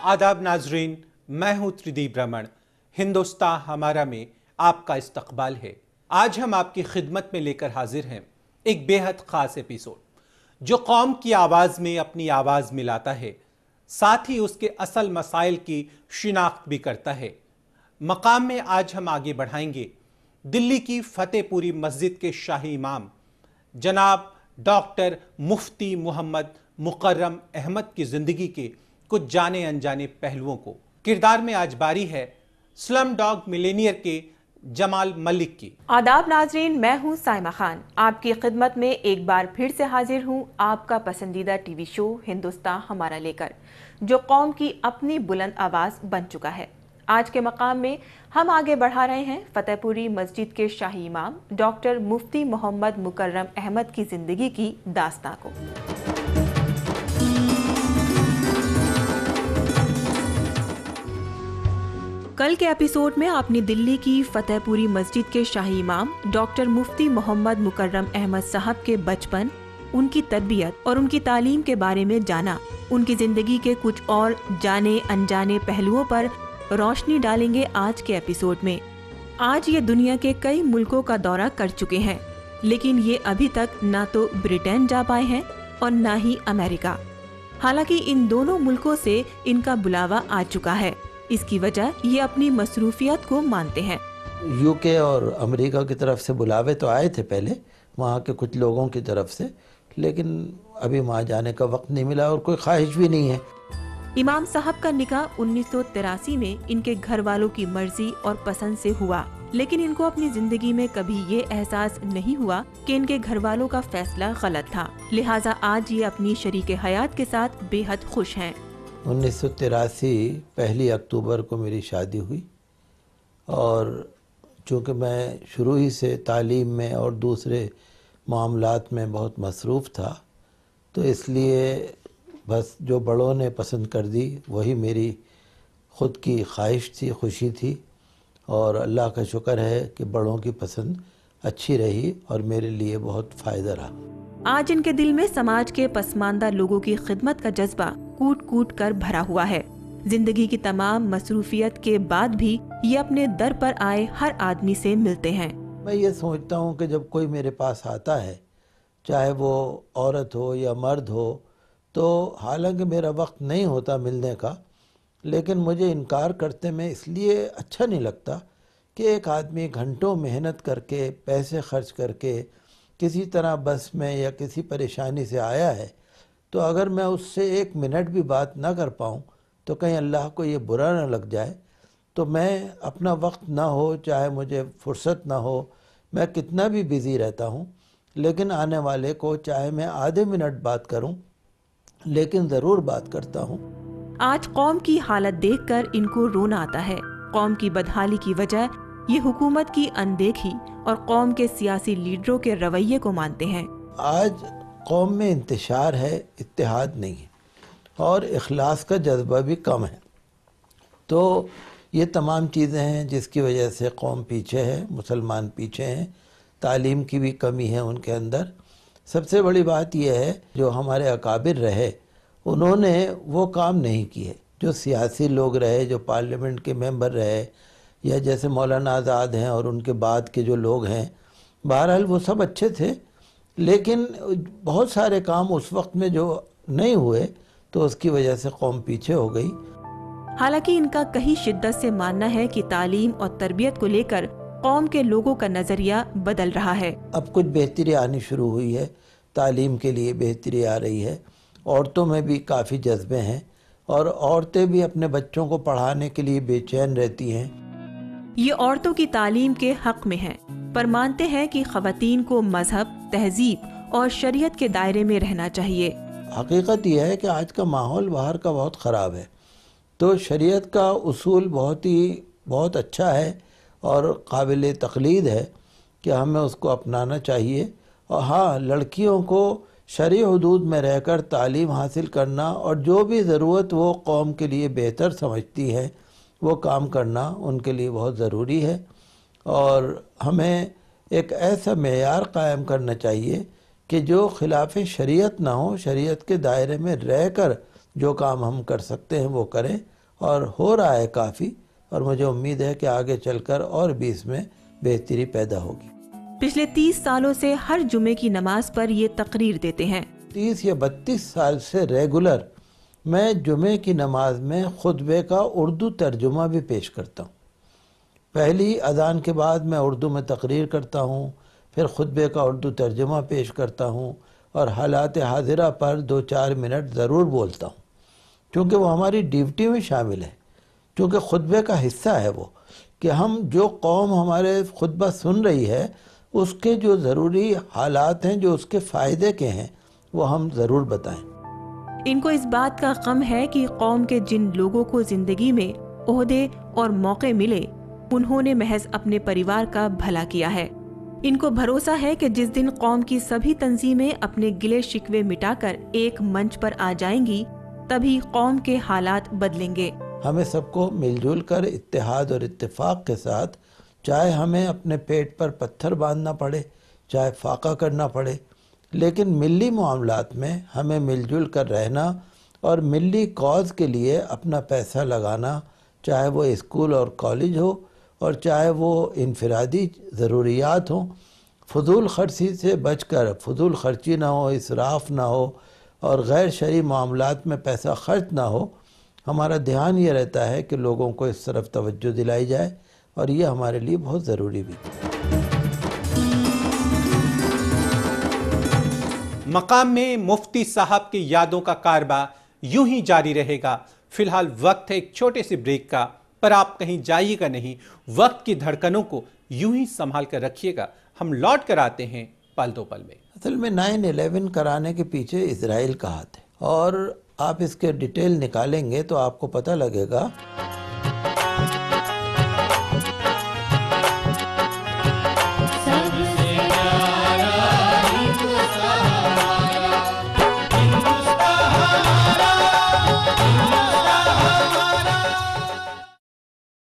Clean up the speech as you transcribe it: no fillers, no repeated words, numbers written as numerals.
आदाब नाजरीन, मैं हूं त्रिदीप रमन। हिंदुस्तान हमारा में आपका इस्तकबाल है। आज हम आपकी खिदमत में लेकर हाजिर हैं एक बेहद खास एपिसोड जो कौम की आवाज़ में अपनी आवाज़ मिलाता है, साथ ही उसके असल मसाइल की शिनाख्त भी करता है। मकाम में आज हम आगे बढ़ाएंगे दिल्ली की फतेहपुरी मस्जिद के शाही इमाम जनाब डॉक्टर मुफ्ती मोहम्मद मुकर्रम अहमद की ज़िंदगी के कुछ जाने अनजाने पहलुओं को। किरदार में आज बारी है स्लम डॉग मिलेनियर के जमाल मलिक की। आदाब नाजरीन, मैं हूं साइमा खान, आपकी खिदमत में एक बार फिर से हाजिर हूं आपका पसंदीदा टीवी शो हिंदुस्तान हमारा लेकर, जो कौम की अपनी बुलंद आवाज़ बन चुका है। आज के मकाम में हम आगे बढ़ा रहे हैं फतेहपुरी मस्जिद के शाही इमाम डॉक्टर मुफ्ती मोहम्मद मुकर्रम अहमद की ज़िंदगी की दास्तां को। कल के एपिसोड में आपने दिल्ली की फतेहपुरी मस्जिद के शाही इमाम डॉक्टर मुफ्ती मोहम्मद मुकर्रम अहमद साहब के बचपन, उनकी तरबियत और उनकी तालीम के बारे में जाना। उनकी जिंदगी के कुछ और जाने अनजाने पहलुओं पर रोशनी डालेंगे आज के एपिसोड में। आज ये दुनिया के कई मुल्कों का दौरा कर चुके हैं, लेकिन ये अभी तक ना तो ब्रिटेन जा पाए हैं और ना ही अमेरिका। हालांकि इन दोनों मुल्कों से इनका बुलावा आ चुका है। इसकी वजह ये अपनी मसरूफियत को मानते हैं। यूके और अमेरिका की तरफ से बुलावे तो आए थे पहले, वहाँ के कुछ लोगों की तरफ से, लेकिन अभी वहाँ जाने का वक्त नहीं मिला और कोई ख्वाहिश भी नहीं है। इमाम साहब का निकाह 1983 में इनके घर वालों की मर्जी और पसंद से हुआ, लेकिन इनको अपनी जिंदगी में कभी ये एहसास नहीं हुआ कि इनके घर वालों का फैसला गलत था। लिहाजा आज ये अपनी शरीके हयात के साथ बेहद खुश हैं। 1983 1 अक्टूबर को मेरी शादी हुई और चूँकि मैं शुरू ही से तालीम में और दूसरे मामलात में बहुत मसरूफ़ था, तो इसलिए बस जो बड़ों ने पसंद कर दी वही मेरी ख़ुद की ख्वाहिश थी, खुशी थी। और अल्लाह का शुक्र है कि बड़ों की पसंद अच्छी रही और मेरे लिए बहुत फ़ायदा रहा। आज इनके दिल में समाज के पसमानदा लोगों की खिदमत का जज्बा कूट कूट कर भरा हुआ है। जिंदगी की तमाम मसरूफियत के बाद भी ये अपने दर पर आए हर आदमी से मिलते हैं। मैं ये सोचता हूँ कि जब कोई मेरे पास आता है, चाहे वो औरत हो या मर्द हो, तो हालांकि मेरा वक्त नहीं होता मिलने का, लेकिन मुझे इनकार करते में इसलिए अच्छा नहीं लगता कि एक आदमी घंटों मेहनत करके, पैसे खर्च करके किसी तरह बस में या किसी परेशानी से आया है, तो अगर मैं उससे 1 मिनट भी बात ना कर पाऊँ तो कहीं अल्लाह को ये बुरा ना लग जाए। तो मैं अपना वक्त ना हो, चाहे मुझे फुर्सत ना हो, मैं कितना भी बिज़ी रहता हूँ, लेकिन आने वाले को चाहे मैं आधे मिनट बात करूँ, लेकिन ज़रूर बात करता हूँ। आज कौम की हालत देखकर इनको रोना आता है। कौम की बदहाली की वजह ये हुकूमत की अनदेखी और कौम के सियासी लीडरों के रवैये को मानते हैं। आज कौम में इंतशार है, इत्तेहाद नहीं है और इखलास का जज्बा भी कम है। तो ये तमाम चीज़ें हैं जिसकी वजह से कौम पीछे है, मुसलमान पीछे हैं, तालीम की भी कमी है उनके अंदर। सबसे बड़ी बात यह है जो हमारे अकाबिर रहे उन्होंने वो काम नहीं किए। जो सियासी लोग रहे, जो पार्लियामेंट के मेंबर रहे, या जैसे मौलाना आज़ाद हैं और उनके बाद के जो लोग हैं, बहरहाल वो सब अच्छे थे, लेकिन बहुत सारे काम उस वक्त में जो नहीं हुए तो उसकी वजह से कौम पीछे हो गई। हालांकि इनका कहीं शिद्दत से मानना है कि तालीम और तरबियत को लेकर कौम के लोगों का नजरिया बदल रहा है। अब कुछ बेहतरी आनी शुरू हुई है, तालीम के लिए बेहतरी आ रही है, औरतों में भी काफ़ी जज्बे हैं और औरतें भी अपने बच्चों को पढ़ाने के लिए बेचैन रहती हैं। ये औरतों की तालीम के हक में हैं, पर मानते हैं कि ख़वातीन को मजहब, तहजीब और शरीयत के दायरे में रहना चाहिए। हकीकत यह है कि आज का माहौल बाहर का बहुत ख़राब है, तो शरीयत का उसूल बहुत अच्छा है और काबिल तक़लीद है कि हमें उसको अपनाना चाहिए। और हाँ, लड़कियों को शरई हुदूद में रहकर तालीम हासिल करना और जो भी ज़रूरत वो कौम के लिए बेहतर समझती हैं वो काम करना उनके लिए बहुत ज़रूरी है। और हमें एक ऐसा मेयार कायम करना चाहिए कि जो खिलाफ शरीयत ना हो, शरीयत के दायरे में रहकर जो काम हम कर सकते हैं वो करें اور ہو رہا ہے کافی، اور مجھے امید ہے کہ آگے چل کر اور بھی اس میں بہتری پیدا ہوگی۔ پچھلے 30 سالوں سے ہر جمعے کی نماز پر یہ تقریر دیتے ہیں۔ 30 یا 32 سال سے ریگولر میں جمعے کی نماز میں خطبے کا اردو ترجمہ بھی پیش کرتا ہوں۔ پہلی اذان کے بعد میں اردو میں تقریر کرتا ہوں، پھر خطبے کا اردو ترجمہ پیش کرتا ہوں، اور حالات حاضرہ پر 2-4 منٹ ضرور بولتا ہوں، کیونکہ وہ ہماری ڈیوٹی میں شامل ہے، کیونکہ خطبے کا حصہ ہے وہ، کہ ہم جو قوم ہمارے خطبہ سن رہی ہے اس کے جو ضروری حالات ہیں، جو اس کے فائدے کے ہیں، وہ ہم ضرور بتائیں۔ ان کو اس بات کا غم ہے کہ قوم کے جن لوگوں کو زندگی میں عہدے اور موقع ملے انہوں نے محض اپنے پریوار کا بھلا کیا ہے۔ ان کو بھروسہ ہے کہ جس دن قوم کی سبھی تنظیمیں اپنے گلے شکوے مٹا کر ایک منچ پر آ جائیں گی تبھی قوم کے حالات بدلیں گے۔ ہمیں سب کو مل جل کر اتحاد اور اتفاق کے ساتھ، چاہے ہمیں اپنے پیٹ پر پتھر باندھنا پڑے، چاہے فاقہ کرنا پڑے، لیکن ملی معاملات میں ہمیں مل جل کر رہنا اور ملی کاز کے لیے اپنا پیسہ لگانا، چاہے وہ اسکول اور کالج ہو اور چاہے وہ انفرادی ضروریات ہوں، فضول خرچی سے بچ کر، فضول خرچی نہ ہو، اسراف نہ ہو اور غیر شرعی معاملات میں پیسہ خرچ نہ ہو۔ ہمارا دھیان یہ رہتا ہے کہ لوگوں کو اس طرف توجہ دلائی جائے، اور یہ ہمارے لیے بہت ضروری بھی ہے۔ مقام میں مفتی صاحب کی یادوں کا کاربہ یوں ہی جاری رہے گا۔ فی الحال وقت ہے ایک چھوٹے سے بریک کا، پر آپ کہیں جائیے گا نہیں، وقت کی دھڑکنوں کو یوں ہی سنبھال کر رکھیے گا۔ ہم لوٹ کر آتے ہیں پل دو پل میں۔ اصل میں 9/11 کرانے کے پیچھے اسرائیل کا ہاتھ ہے، اور آپ اس کے ڈیٹیل نکالیں گے تو آپ کو پتہ لگے گا